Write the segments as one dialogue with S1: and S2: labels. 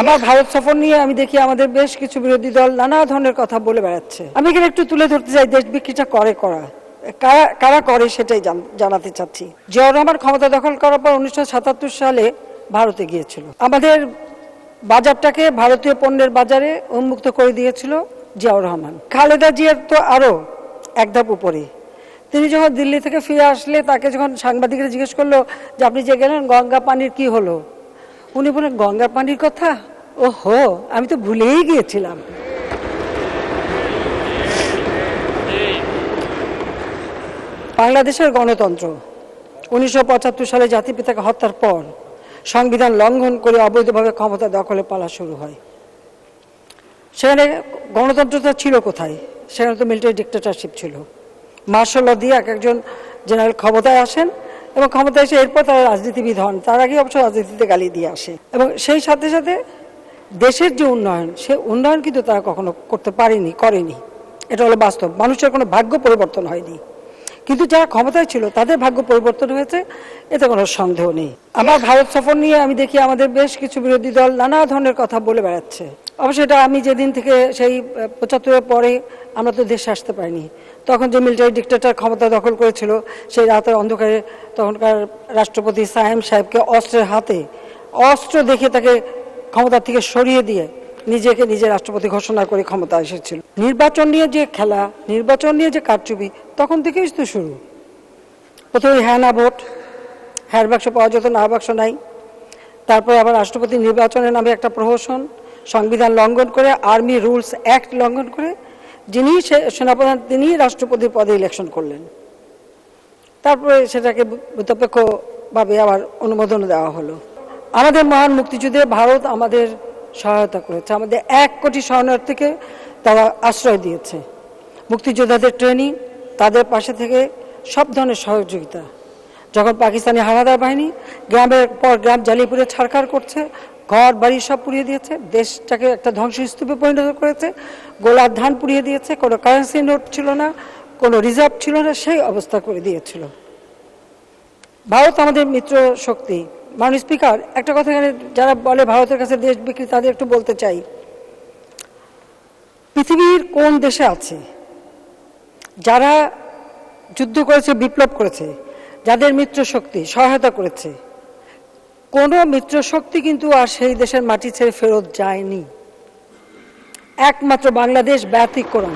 S1: আমার ভারত সফর নিয়ে আমি দেখি আমাদের বেশ কিছু বিরোধী দল নানা ধরনের কথা বলে বেড়াচ্ছে। আমি এখানে একটু তুলে ধরতে চাই দেশ বিক্রিটা কারা করে সেটাই জানাতে চাচ্ছি। জিয়াউর রহমান ক্ষমতা দখল করার পর 1977 সালে ভারতে গিয়েছিল। আমাদের বাজারটাকে ভারতীয় পণ্যের বাজারে উন্মুক্ত করে দিয়েছিল জিয়াউর রহমান। খালেদা জিয়ার তো আরো এক ধাপ উপরে। তিনি যখন দিল্লি থেকে ফিরে আসলে তাকে যখন সাংবাদিকরা জিজ্ঞেস করলো যে আপনি যে গেলেন গঙ্গা পানির কি হলো, উনি বলেন গঙ্গার পানির কথা, ওহো আমি তো ভুলেই গিয়েছিলাম। বাংলাদেশের গণতন্ত্র 1975 সালে জাতিপিতাকে হত্যার পর সংবিধান লঙ্ঘন করে অবৈধভাবে ক্ষমতা দখলে পালা শুরু হয়। সেখানে গণতন্ত্রটা ছিল কোথায়? সেখানে তো মিলিটারি ডিক্টেটরশিপ ছিল। মার্শাল ল দিয়ে একজন জেনারেল ক্ষমতায় আসেন এবং ক্ষমতায় এসে এরপর তারা রাজনীতিবিদ হন। তার আগে অবশ্য রাজনীতিতে গালি দিয়ে আসে এবং সেই সাথে সাথে দেশের যে উন্নয়ন, সে উন্নয়ন কিন্তু তারা কখনো করতে করেনি। এটা হলো বাস্তব। মানুষের কোনো ভাগ্য পরিবর্তন হয়নি, কিন্তু যারা ক্ষমতায় ছিল তাদের ভাগ্য পরিবর্তন হয়েছে, এতে কোনো সন্দেহ নেই। আমার ভারত সফর নিয়ে আমি দেখি আমাদের বেশ কিছু বিরোধী দল নানা ধরনের কথা বলে বেড়াচ্ছে। অবশ্যই এটা আমি যেদিন থেকে সেই 75-এর পরে আমরা তো দেশে আসতে পারিনি, তখন যে মিলিটারি ডিক্টেটর ক্ষমতা দখল করেছিল সেই রাতের অন্ধকারে তখনকার রাষ্ট্রপতি সায়েম সাহেবকে অস্ত্রের হাতে অস্ত্র দেখে তাকে ক্ষমতা থেকে সরিয়ে দিয়ে নিজে রাষ্ট্রপতি ঘোষণা করে ক্ষমতা এসেছিল। নির্বাচন নিয়ে যে খেলা, নির্বাচন নিয়ে যে কারচুপি তখন থেকেই তো শুরু। প্রথমে হ্যাঁ না ভোট, হ্যাঁ বাক্স পাওয়া যেত, না বাক্স নাই। তারপরে আবার রাষ্ট্রপতি নির্বাচনের নামে একটা প্রহসন, সংবিধান লঙ্ঘন করে, আর্মি রুলস অ্যাক্ট লঙ্ঘন করে যিনি সেনাপ্রধান তিনি রাষ্ট্রপতি পদে ইলেকশন করলেন। তারপরে সেটাকে নিরপেক্ষভাবে আবার অনুমোদন দেওয়া হলো। আমাদের মহান মুক্তিযুদ্ধে ভারত আমাদের সহায়তা করেছে। আমাদের 1 কোটি শরণার্থীকে তারা আশ্রয় দিয়েছে। মুক্তিযোদ্ধাদের ট্রেনিং, তাদের পাশে থেকে সব ধরনের সহযোগিতা। যখন পাকিস্তানি হানাদার বাহিনী গ্রামের পর গ্রাম জ্বালিয়ে পুড়ে ছারখার করছে, ঘর বাড়ি সব পুড়িয়ে দিয়েছে, দেশটাকে একটা ধ্বংসস্তূপে পরিণত করেছে, গোলার ধান পুড়িয়ে দিয়েছে, কোনো কারেন্সি নোট ছিল না, কোনো রিজার্ভ ছিল না, সেই অবস্থা করে দিয়েছিল। ভারত আমাদের মিত্র শক্তি। মাননীয় স্পিকার, একটা কথা এখানে যারা বলে ভারতের কাছে দেশ বিক্রি, তাদের একটু বলতে চাই, পৃথিবীর কোন দেশে আছে যারা যুদ্ধ করেছে, বিপ্লব করেছে, যাদের মিত্র শক্তি সহায়তা করেছে, কোন মিত্র শক্তি কিন্তু আর সেই দেশের মাটি ছেড়ে ফেরত যায়নি। একমাত্র বাংলাদেশ ব্যতিক্রম।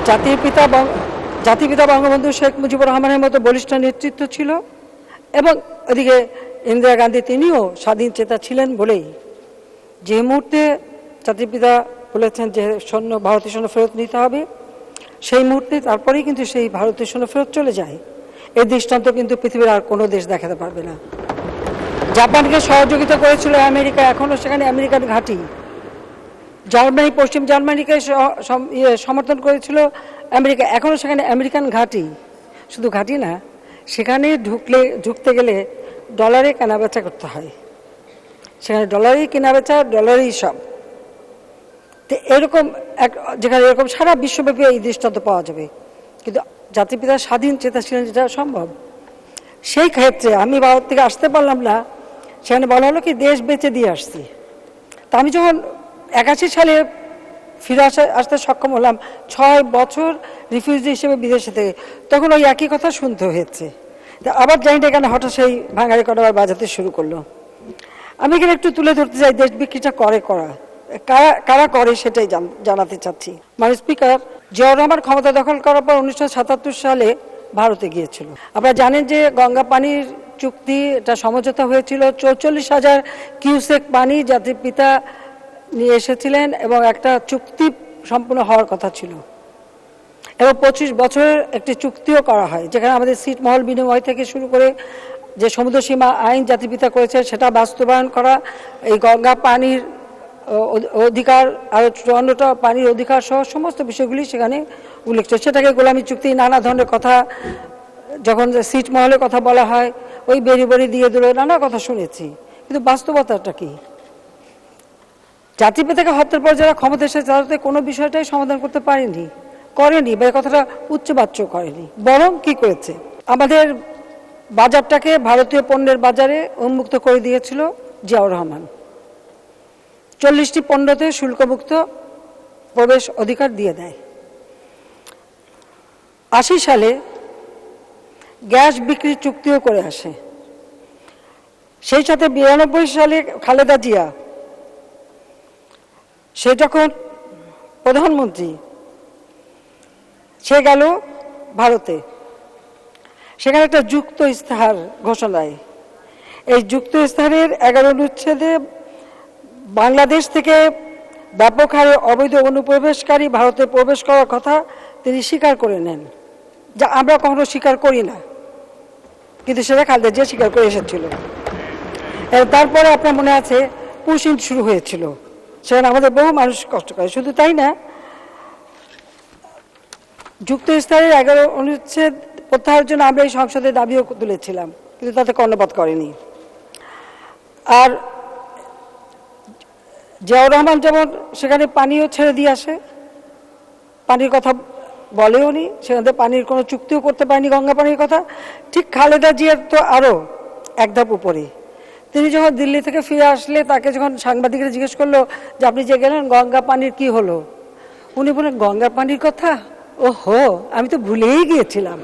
S1: জাতির পিতা বঙ্গবন্ধু শেখ মুজিবুর রহমানের মতো বলিষ্ঠ নেতৃত্ব ছিল এবং ওদিকে ইন্দিরা গান্ধী, তিনিও স্বাধীন চেতা ছিলেন বলেই যে মুহূর্তে জাতির পিতা বলেছেন যে ভারতীয় সৈন্য ফেরত নিতে হবে, সেই মুহূর্তে তারপরেই কিন্তু সেই ভারতীয় সৈন্য ফেরত চলে যায়। এই দৃষ্টান্ত কিন্তু পৃথিবীর আর কোনো দেশ দেখাতে পারবে না। জাপানকে সহযোগিতা করেছিল আমেরিকা, এখনো সেখানে আমেরিকান ঘাঁটি। জার্মানি, পশ্চিম জার্মানিকে সমর্থন করেছিল আমেরিকা, এখনো সেখানে আমেরিকান ঘাঁটি। শুধু ঘাঁটি না, সেখানে ঢুকতে গেলে ডলারে কেনাবেচা করতে হয়, সেখানে ডলারেই কেনাবেচা, ডলারেই সব। তো এরকম যেখানে এরকম সারা বিশ্বব্যাপী এই দৃষ্টান্ত পাওয়া যাবে, কিন্তু জাতির পিতা স্বাধীন চেতা ছিলেন, যেটা সম্ভব। সেই ক্ষেত্রে আমি ভারত থেকে আসতে পারলাম না, সেখানে বলা হলো কি দেশ বেচে দিয়ে আসছি। তা আমি যখন 81 সালে ফিরে আসতে সক্ষম হলাম, 6 বছর রিফিউজি হিসেবে বিদেশে থেকে, তখন ওই একই কথা শুনতে হয়েছে। আবার জানি না এখানে হঠাৎ সেই ভাঙারি করা বাজাতে শুরু করলো। আমি এখানে একটু তুলে ধরতে চাই দেশ বিক্রিটা কারা করে সেটাই জানাতে চাচ্ছি। মাননীয় স্পিকার, জিয়াউর রহমান ক্ষমতা দখল করার পর 1977 সালে ভারতে গিয়েছিল। আপনারা জানেন যে গঙ্গা পানির চুক্তি, এটা সমঝোতা হয়েছিল। 44,000 কিউসেক পানি জাতির পিতা নিয়ে এসেছিলেন এবং একটা চুক্তি সম্পূর্ণ হওয়ার কথা ছিল এবং 25 বছরের একটি চুক্তিও করা হয়, যেখানে আমাদের ছিটমহল বিনিময় থেকে শুরু করে যে সমুদ্র সীমা আইন জাতির পিতা করেছে সেটা বাস্তবায়ন করা, এই গঙ্গা পানির অধিকার, আরো 54টা পানির অধিকার সহ সমস্ত বিষয়গুলি সেখানে উল্লেখ ছিল। সেটাকে গোলামী চুক্তি, নানা ধরনের কথা, যখন ছিটমহলের কথা বলা হয় ওই বেরি দিয়ে দিল, নানা কথা শুনেছি, কিন্তু বাস্তবতাটা কি? জাতির পিতাকে হত্যার পর যারা ক্ষমতা এসেছে তারা কোনো বিষয়টাই সমাধান করতে করেনি বা কথাটা উচ্চবাচ্য করেনি। বরং কি করেছে, আমাদের বাজারটাকে ভারতীয় পণ্যের বাজারে উন্মুক্ত করে দিয়েছিল জিয়াউর রহমান। 40টি পণ্যতে শুল্কমুক্ত প্রবেশ অধিকার দিয়ে দেয়। 80 সালে গ্যাস বিক্রির চুক্তিও করে আসে। সেই সাথে 92 সালে খালেদা জিয়া, সে যখন প্রধানমন্ত্রী, সে গেল ভারতে, সেখানে একটা যুক্ত ইস্তাহার ঘোষণা দেয়। এই যুক্ত ইস্তাহারের 11 অনুচ্ছেদে বাংলাদেশ থেকে ব্যাপক হারে অবৈধ অনুপ্রবেশকারী ভারতে প্রবেশ করার কথা তিনি স্বীকার করে নেন, যা আমরা কখনো স্বীকার করি না, কিন্তু সেটা খালেদা জিয়া স্বীকার করে এসেছিল। তারপরে আপনার মনে আছে পুশিং শুরু হয়েছিল, সেখানে আমাদের বহু মানুষ কষ্ট করে। শুধু তাই না, যুক্ত ইস্তাহারের 11 অনুচ্ছেদ প্রত্যাহারের জন্য আমরা এই সংসদে দাবিও তুলেছিলাম, কিন্তু তাতে কর্ণপাত করেনি। আর জিয়াউর রহমান যেমন সেখানে পানিও ছেড়ে দিয়ে আসে, পানির কথা বলেও নি, সেখানে পানির কোনো চুক্তিও করতে পারেনি গঙ্গা পানির কথা। ঠিক খালেদা জিয়ার তো আরও এক ধাপ উপরে। তিনি যখন দিল্লি থেকে ফিরে আসলে তাকে যখন সাংবাদিকরা জিজ্ঞেস করলো যে আপনি যে গেলেন গঙ্গা পানির কি হলো, উনি বলেন গঙ্গা পানির কথা, ও হো, আমি তো ভুলেই গিয়েছিলাম।